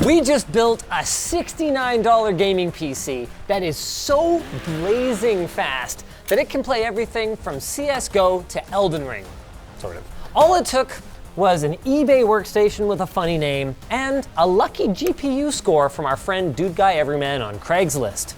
We just built a $69 gaming PC that is so blazing fast that it can play everything from CSGO to Elden Ring, sort of. All it took was an eBay workstation with a funny name and a lucky GPU score from our friend Dude Guy Everyman on Craigslist.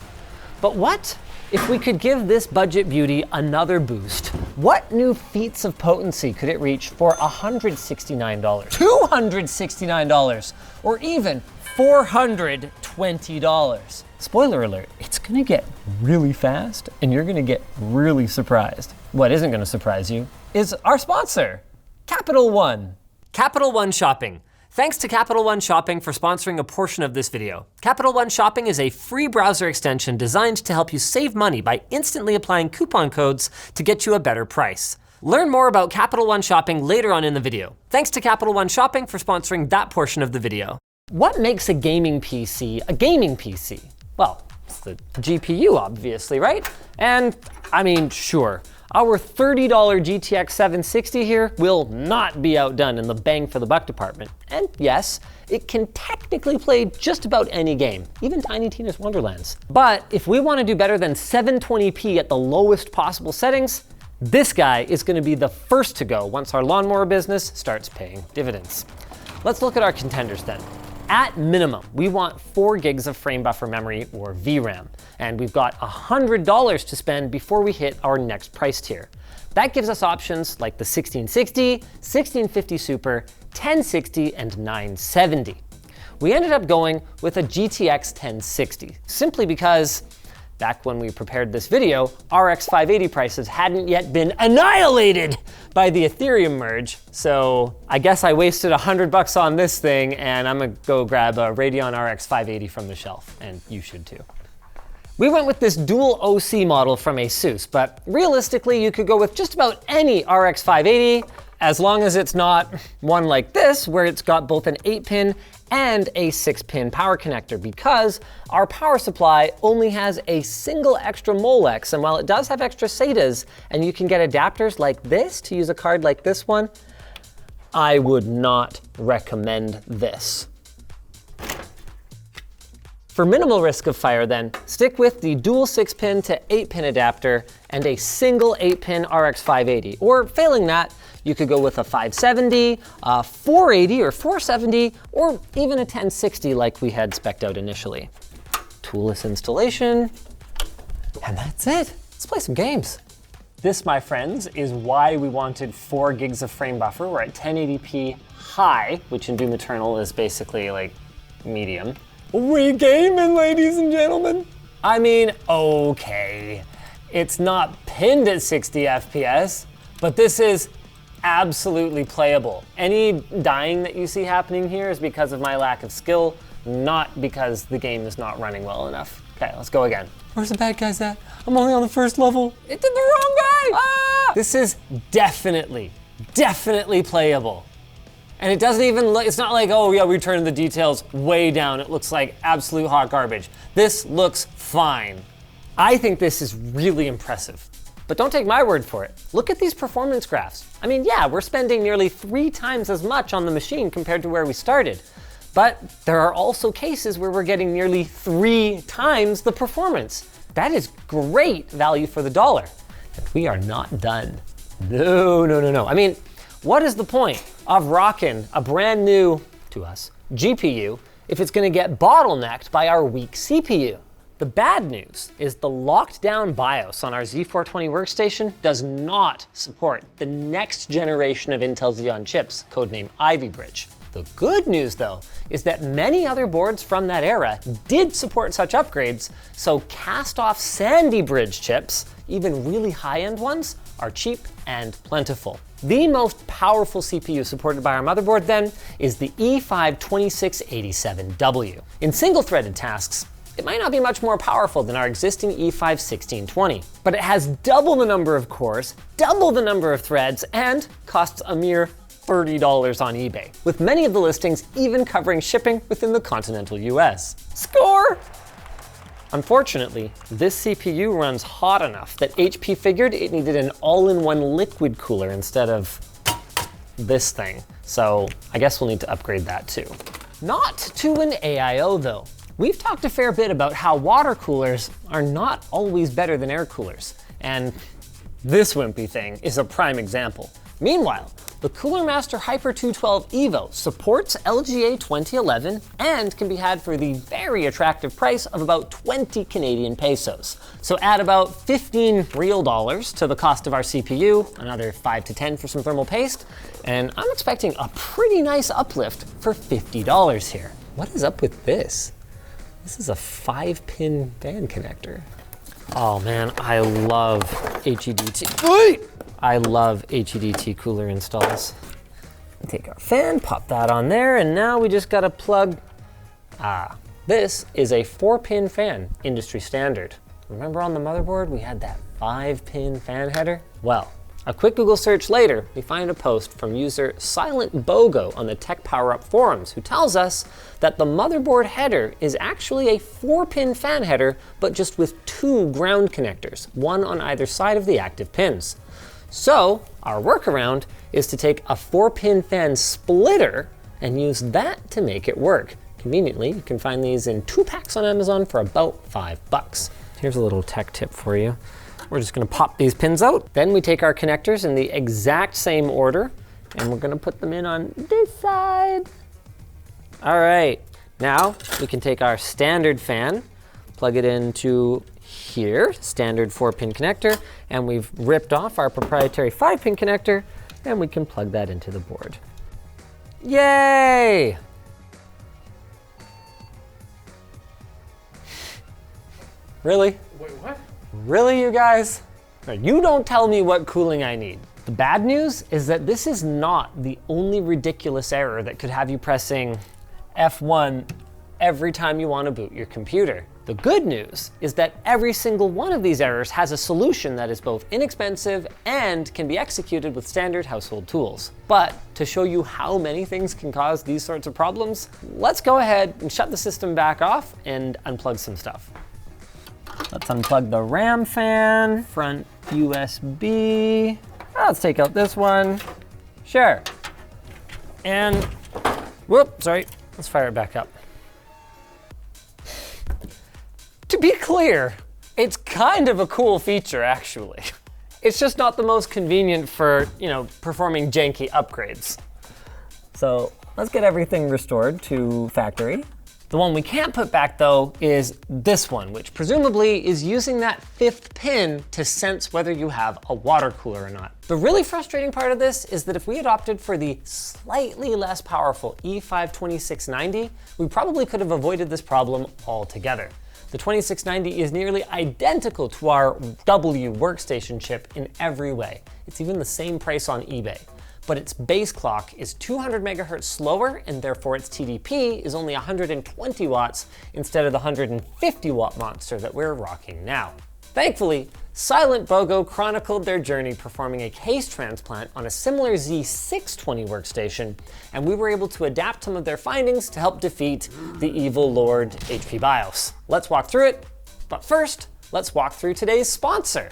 But what if we could give this budget beauty another boost? What new feats of potency could it reach for $169, $269, or even $420? Spoiler alert, it's gonna get really fast and you're gonna get really surprised. What isn't gonna surprise you is our sponsor, Capital One. Capital One Shopping. Thanks to Capital One Shopping for sponsoring a portion of this video. Capital One Shopping is a free browser extension designed to help you save money by instantly applying coupon codes to get you a better price. Learn more about Capital One Shopping later on in the video. Thanks to Capital One Shopping for sponsoring that portion of the video. What makes a gaming PC a gaming PC? Well, it's the GPU, obviously, right? And I mean, sure. Our $30 GTX 760 here will not be outdone in the bang for the buck department. And yes, it can technically play just about any game, even Tiny Tina's Wonderlands. But if we want to do better than 720p at the lowest possible settings, this guy is going to be the first to go once our lawnmower business starts paying dividends. Let's look at our contenders then. At minimum, we want 4 gigs of frame buffer memory, or VRAM, and we've got $100 to spend before we hit our next price tier. That gives us options like the 1660, 1650 Super, 1060, and 970. We ended up going with a GTX 1060, simply because back when we prepared this video, RX 580 prices hadn't yet been annihilated by the Ethereum merge. So I guess I wasted $100 on this thing, and I'm gonna go grab a Radeon RX 580 from the shelf, and you should too. We went with this dual OC model from ASUS, but realistically you could go with just about any RX 580, as long as it's not one like this, where it's got both an 8-pin and a 6-pin power connector, because our power supply only has a single extra Molex, and while it does have extra SATAs, and you can get adapters like this to use a card like this one, I would not recommend this. For minimal risk of fire then, stick with the dual 6-pin to 8-pin adapter and a single 8-pin RX 580, or failing that, you could go with a 570, a 480 or 470, or even a 1060 like we had spec'd out initially. Toolless installation, and that's it. Let's play some games. This, my friends, is why we wanted 4 gigs of frame buffer. We're at 1080p high, which in Doom Eternal is basically like medium. We gaming, ladies and gentlemen. I mean, okay, it's not pinned at 60 FPS, but this is absolutely playable. Any dying that you see happening here is because of my lack of skill, not because the game is not running well enough. Okay, let's go again. Where's the bad guys at? I'm only on the first level. It did the wrong guy! Ah! This is definitely playable. And it doesn't even look, it's not like, oh yeah, we turned the details way down. It looks like absolute hot garbage. This looks fine. I think this is really impressive. But don't take my word for it. Look at these performance graphs. I mean, yeah, we're spending nearly 3 times as much on the machine compared to where we started. But there are also cases where we're getting nearly 3 times the performance. That is great value for the dollar. And we are not done. No. I mean, what is the point of rocking a brand new, to us, GPU if it's gonna get bottlenecked by our weak CPU? The bad news is the locked down BIOS on our Z420 workstation does not support the next generation of Intel Xeon chips, codenamed Ivy Bridge. The good news though is that many other boards from that era did support such upgrades, so cast off Sandy Bridge chips, even really high-end ones, are cheap and plentiful. The most powerful CPU supported by our motherboard then is the E5-2687W. In single-threaded tasks, it might not be much more powerful than our existing E5-1620, but it has double the number of cores, double the number of threads, and costs a mere $30 on eBay, with many of the listings even covering shipping within the continental US. Score! Unfortunately, this CPU runs hot enough that HP figured it needed an all-in-one liquid cooler instead of this thing. So I guess we'll need to upgrade that too. Not to an AIO though. We've talked a fair bit about how water coolers are not always better than air coolers, and this wimpy thing is a prime example. Meanwhile, the Cooler Master Hyper 212 Evo supports LGA 2011 and can be had for the very attractive price of about 20 Canadian pesos. So add about 15 real dollars to the cost of our CPU, another 5 to 10 for some thermal paste, and I'm expecting a pretty nice uplift for $50 here. What is up with this? This is a 5-pin fan connector. Oh man, I love HEDT. I love HEDT cooler installs. Take our fan, pop that on there, and now we just gotta plug, this is a 4-pin fan, industry standard. Remember on the motherboard, we had that 5-pin fan header? Well, a quick Google search later, we find a post from user Silent Bogo on the Tech Power Up forums, who tells us that the motherboard header is actually a 4-pin fan header, but just with 2 ground connectors, one on either side of the active pins. So our workaround is to take a 4-pin fan splitter and use that to make it work. Conveniently, you can find these in 2 packs on Amazon for about $5. Here's a little tech tip for you. We're just gonna pop these pins out. Then we take our connectors in the exact same order and we're gonna put them in on this side. All right, now we can take our standard fan, plug it into here, standard 4-pin connector, and we've ripped off our proprietary 5-pin connector and we can plug that into the board. Yay! Really? Wait, what? Really, you guys? You don't tell me what cooling I need. The bad news is that this is not the only ridiculous error that could have you pressing F1 every time you want to boot your computer. The good news is that every single one of these errors has a solution that is both inexpensive and can be executed with standard household tools. But to show you how many things can cause these sorts of problems, let's go ahead and shut the system back off and unplug some stuff. Let's unplug the RAM fan, front USB. Let's take out this one. Sure. And, whoop, sorry. Let's fire it back up. To be clear, it's kind of a cool feature, actually. It's just not the most convenient for, performing janky upgrades. So let's get everything restored to factory. The one we can't put back though is this one, which presumably is using that 5th pin to sense whether you have a water cooler or not. The really frustrating part of this is that if we had opted for the slightly less powerful E5-2690, we probably could have avoided this problem altogether. The 2690 is nearly identical to our W workstation chip in every way. It's even the same price on eBay. But its base clock is 200 megahertz slower, and therefore its TDP is only 120 watts instead of the 150 watt monster that we're rocking now. Thankfully, Silent Bogo chronicled their journey performing a case transplant on a similar Z620 workstation, and we were able to adapt some of their findings to help defeat the evil Lord HP BIOS. Let's walk through it, but first, let's walk through today's sponsor,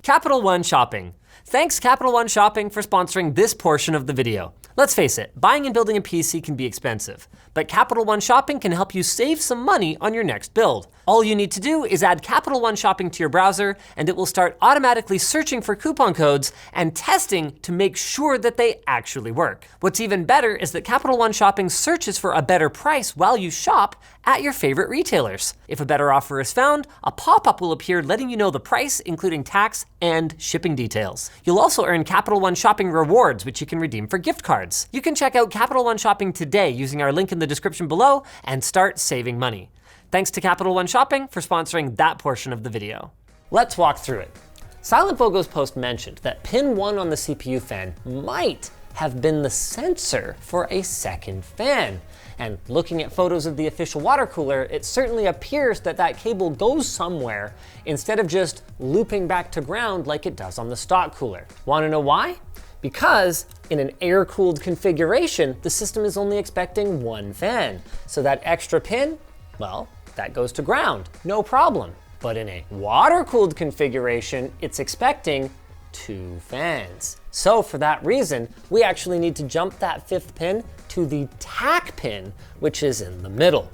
Capital One Shopping. Thanks Capital One Shopping for sponsoring this portion of the video. Let's face it, buying and building a PC can be expensive, but Capital One Shopping can help you save some money on your next build. All you need to do is add Capital One Shopping to your browser, and it will start automatically searching for coupon codes and testing to make sure that they actually work. What's even better is that Capital One Shopping searches for a better price while you shop at your favorite retailers. If a better offer is found, a pop-up will appear letting you know the price, including tax and shipping details. You'll also earn Capital One Shopping rewards, which you can redeem for gift cards. You can check out Capital One Shopping today using our link in the description below and start saving money. Thanks to Capital One Shopping for sponsoring that portion of the video. Let's walk through it. Silent Bogo's post mentioned that pin 1 on the CPU fan might have been the sensor for a second fan. And looking at photos of the official water cooler, it certainly appears that that cable goes somewhere instead of just looping back to ground like it does on the stock cooler. Wanna know why? Because in an air-cooled configuration, the system is only expecting 1 fan. So that extra pin, well, that goes to ground, no problem. But in a water-cooled configuration, it's expecting 2 fans. So for that reason, we actually need to jump that 5th pin to the tack pin, which is in the middle.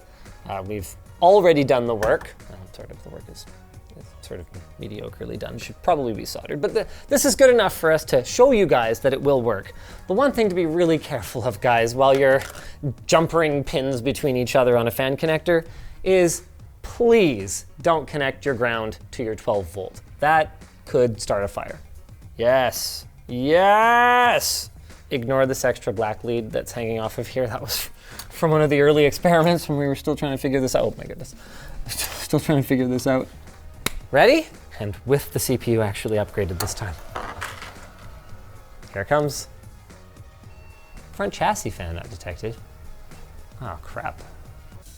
We've already done the work. The work is sort of mediocrely done, should probably be soldered, but this is good enough for us to show you guys that it will work. The one thing to be really careful of, guys, while you're jumpering pins between each other on a fan connector is please don't connect your ground to your 12 volt. That could start a fire. Yes, yes! Ignore this extra black lead that's hanging off of here. That was from one of the early experiments when we were still trying to figure this out. Oh my goodness, still trying to figure this out. Ready? And with the CPU actually upgraded this time. Here it comes. Front chassis fan not detected. Oh, crap.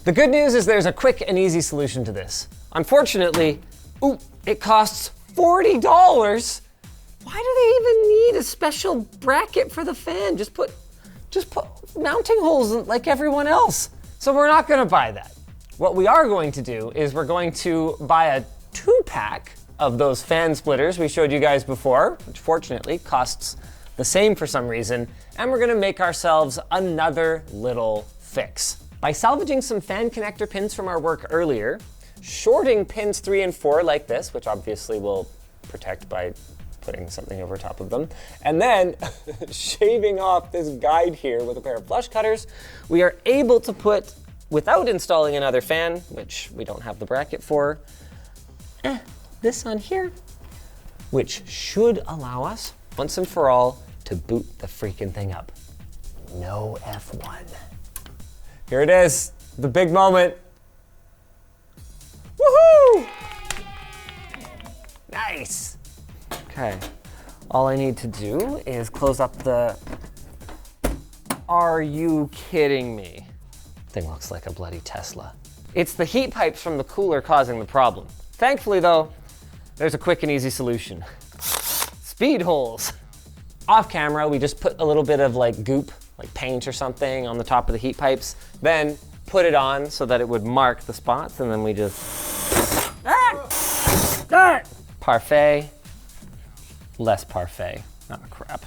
The good news is there's a quick and easy solution to this. Unfortunately, it costs $40. Why do they even need a special bracket for the fan? Just put mounting holes in like everyone else. So we're not gonna buy that. What we are going to do is we're going to buy a 2-pack of those fan splitters we showed you guys before, which fortunately costs the same for some reason, and we're gonna make ourselves another little fix. By salvaging some fan connector pins from our work earlier, shorting pins 3 and 4 like this, which obviously will protect by putting something over top of them, and then shaving off this guide here with a pair of flush cutters, we are able to put, without installing another fan, which we don't have the bracket for, this on here, which should allow us, once and for all, to boot the freaking thing up. No F1. Here it is, the big moment. Woohoo! Nice. Okay, all I need to do is close up the, are you kidding me? Thing looks like a bloody Tesla. It's the heat pipes from the cooler causing the problem. Thankfully though, there's a quick and easy solution. Speed holes. Off camera, we just put a little bit of like goop, like paint or something on the top of the heat pipes, then put it on so that it would mark the spots, and then we just, parfait, less parfait. Oh crap.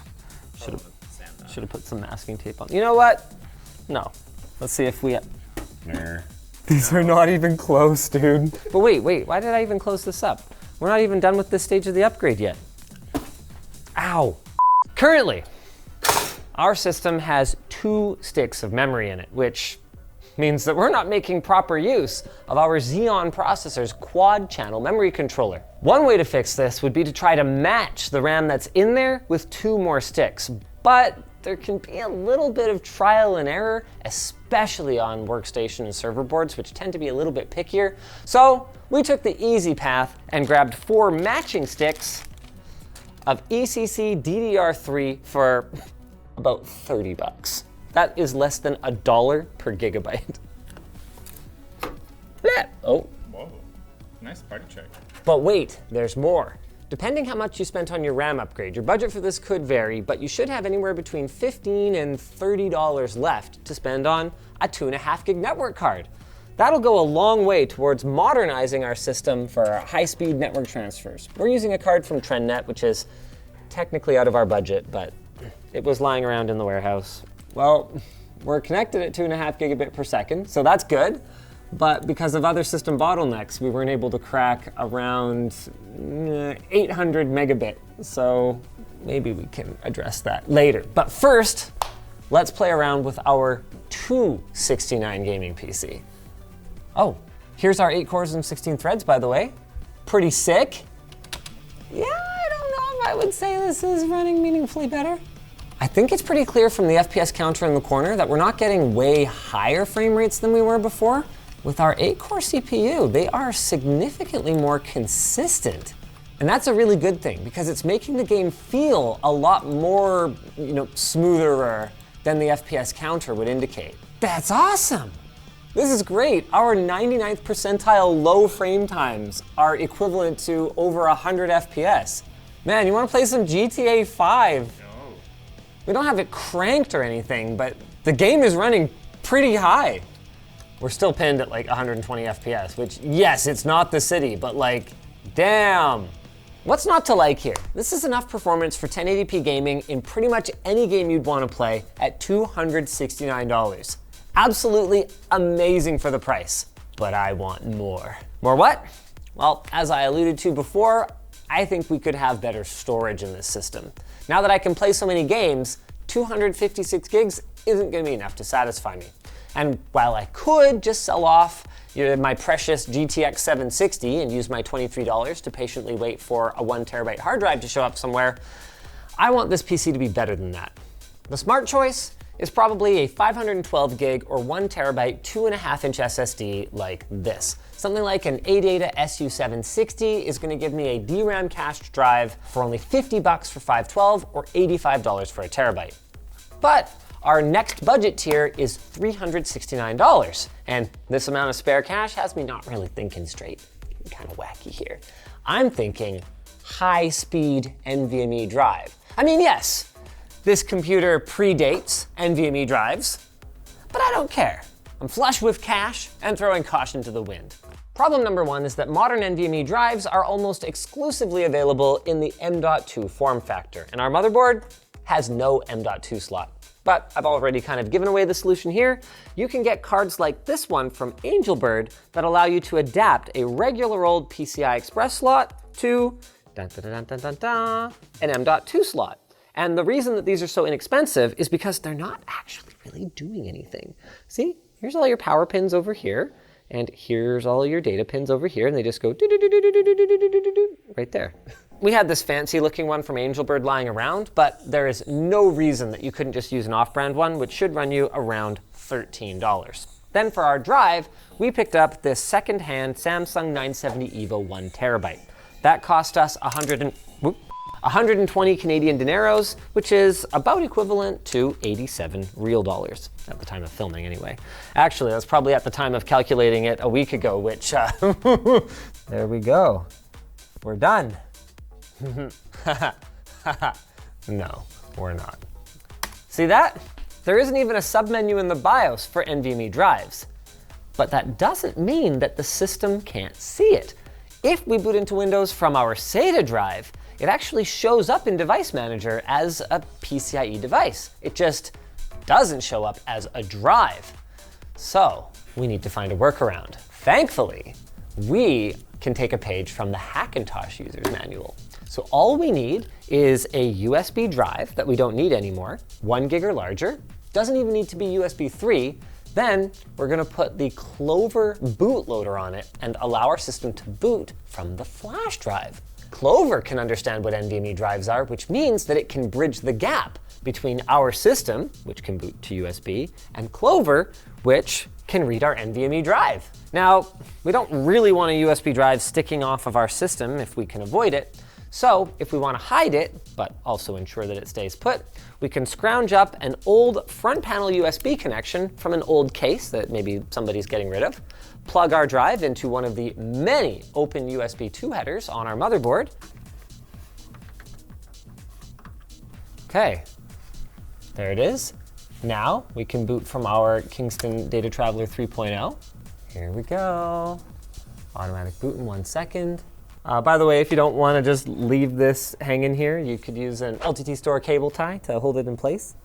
Should have put some masking tape on. You know what? No. Let's see if we, These are not even close, dude. But wait, why did I even close this up? We're not even done with this stage of the upgrade yet. Ow. Currently, our system has 2 sticks of memory in it, which means that we're not making proper use of our Xeon processor's quad-channel memory controller. One way to fix this would be to try to match the RAM that's in there with 2 more sticks, but there can be a little bit of trial and error, especially on workstation and server boards, which tend to be a little bit pickier. So we took the easy path and grabbed 4 matching sticks of ECC DDR3 for about 30 bucks. That is less than $1 per gigabyte. Oh. Whoa, nice party check. But wait, there's more. Depending how much you spent on your RAM upgrade, your budget for this could vary, but you should have anywhere between $15 and $30 left to spend on a 2.5 gig network card. That'll go a long way towards modernizing our system for our high-speed network transfers. We're using a card from TrendNet, which is technically out of our budget, but it was lying around in the warehouse. Well, we're connected at 2.5 gigabit per second, so that's good. But because of other system bottlenecks, we weren't able to crack around 800 megabit. So maybe we can address that later. But first, let's play around with our 269 gaming PC. Oh, here's our 8 cores and 16 threads, by the way. Pretty sick. Yeah, I don't know if I would say this is running meaningfully better. I think it's pretty clear from the FPS counter in the corner that we're not getting way higher frame rates than we were before. With our 8-core CPU, they are significantly more consistent. And that's a really good thing because it's making the game feel a lot more, smoother than the FPS counter would indicate. That's awesome. This is great. Our 99th percentile low frame times are equivalent to over 100 FPS. Man, you want to play some GTA 5? No. We don't have it cranked or anything, but the game is running pretty high. We're still pinned at like 120 FPS, which, yes, it's not the city, but like, damn. What's not to like here? This is enough performance for 1080p gaming in pretty much any game you'd want to play at $269. Absolutely amazing for the price, but I want more. More what? Well, as I alluded to before, I think we could have better storage in this system. Now that I can play so many games, 256 gigs isn't going to be enough to satisfy me. And while I could just sell off my precious GTX 760 and use my $23 to patiently wait for a 1 terabyte hard drive to show up somewhere, I want this PC to be better than that. The smart choice is probably a 512 gig or 1 terabyte 2.5-inch SSD like this. Something like an ADATA SU760 is going to give me a DRAM cached drive for only $50 for 512 or $85 for a terabyte. But our next budget tier is $369, and this amount of spare cash has me not really thinking straight. Kind of wacky here. I'm thinking high-speed NVMe drive. I mean, yes, this computer predates NVMe drives, but I don't care. I'm flush with cash and throwing caution to the wind. Problem number one is that modern NVMe drives are almost exclusively available in the M.2 form factor, and our motherboard has no M.2 slot. But I've already kind of given away the solution here. You can get cards like this one from Angelbird that allow you to adapt a regular old PCI Express slot to an M.2 slot. And the reason that these are so inexpensive is because they're not actually really doing anything. See, here's all your power pins over here, and here's all your data pins over here, and they just go right there. We had this fancy looking one from Angelbird lying around, but there is no reason that you couldn't just use an off-brand one, which should run you around $13. Then for our drive, we picked up this second-hand Samsung 970 EVO 1 terabyte. That cost us 120 Canadian dineros, which is about equivalent to 87 real dollars at the time of filming anyway. Actually, that's probably at the time of calculating it a week ago, which, there we go. We're done. No, we're not. See that? There isn't even a submenu in the BIOS for NVMe drives. But that doesn't mean that the system can't see it. If we boot into Windows from our SATA drive, it actually shows up in Device Manager as a PCIe device. It just doesn't show up as a drive. So we need to find a workaround. Thankfully, we can take a page from the Hackintosh user's manual. So all we need is a USB drive that we don't need anymore, 1 gig or larger, doesn't even need to be USB 3. Then we're gonna put the Clover bootloader on it and allow our system to boot from the flash drive. Clover can understand what NVMe drives are, which means that it can bridge the gap between our system, which can boot to USB, and Clover, which can read our NVMe drive. Now, we don't really want a USB drive sticking off of our system if we can avoid it. So if we want to hide it, but also ensure that it stays put, we can scrounge up an old front panel USB connection from an old case that maybe somebody's getting rid of, plug our drive into one of the many open USB 2 headers on our motherboard. Okay, there it is. Now we can boot from our Kingston Data Traveler 3.0. Here we go. Automatic boot in 1 second. By the way, if you don't want to just leave this hanging here, you could use an LTT store cable tie to hold it in place.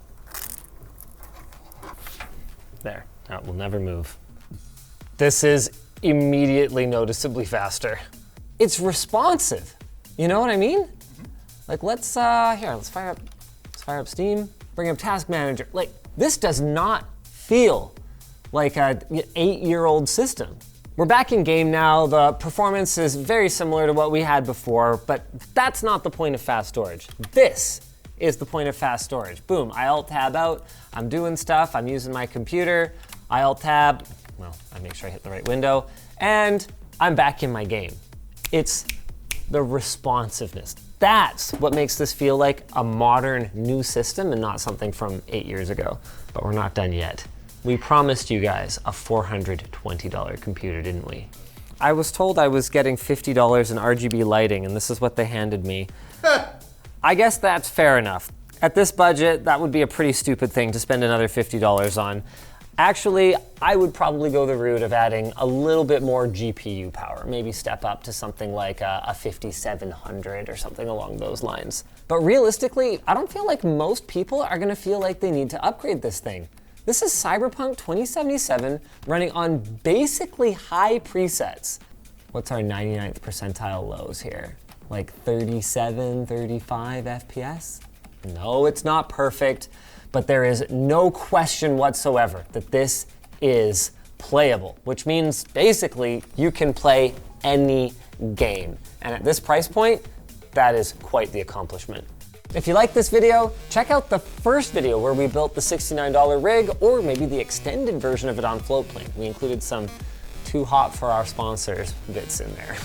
There, now it will never move. This is immediately noticeably faster. It's responsive. You know what I mean? Like let's fire up Steam, bring up Task Manager. Like this does not feel like an 8-year-old system. We're back in game now. The performance is very similar to what we had before, but that's not the point of fast storage. This is the point of fast storage. Boom, I Alt-Tab out, I'm doing stuff, I'm using my computer, I Alt-Tab, well, I make sure I hit the right window, and I'm back in my game. It's the responsiveness. That's what makes this feel like a modern new system and not something from 8 years ago. But we're not done yet. We promised you guys a $420 computer, didn't we? I was told I was getting $50 in RGB lighting, and this is what they handed me. I guess that's fair enough. At this budget, that would be a pretty stupid thing to spend another $50 on. Actually, I would probably go the route of adding a little bit more GPU power, maybe step up to something like a 5700 or something along those lines. But realistically, I don't feel like most people are gonna feel like they need to upgrade this thing. This is Cyberpunk 2077 running on basically high presets. What's our 99th percentile lows here? Like 37, 35 FPS? No, it's not perfect, but there is no question whatsoever that this is playable, which means basically you can play any game. And at this price point, that is quite the accomplishment. If you like this video, check out the first video where we built the $69 rig, or maybe the extended version of it on Floatplane. We included some too hot for our sponsors bits in there.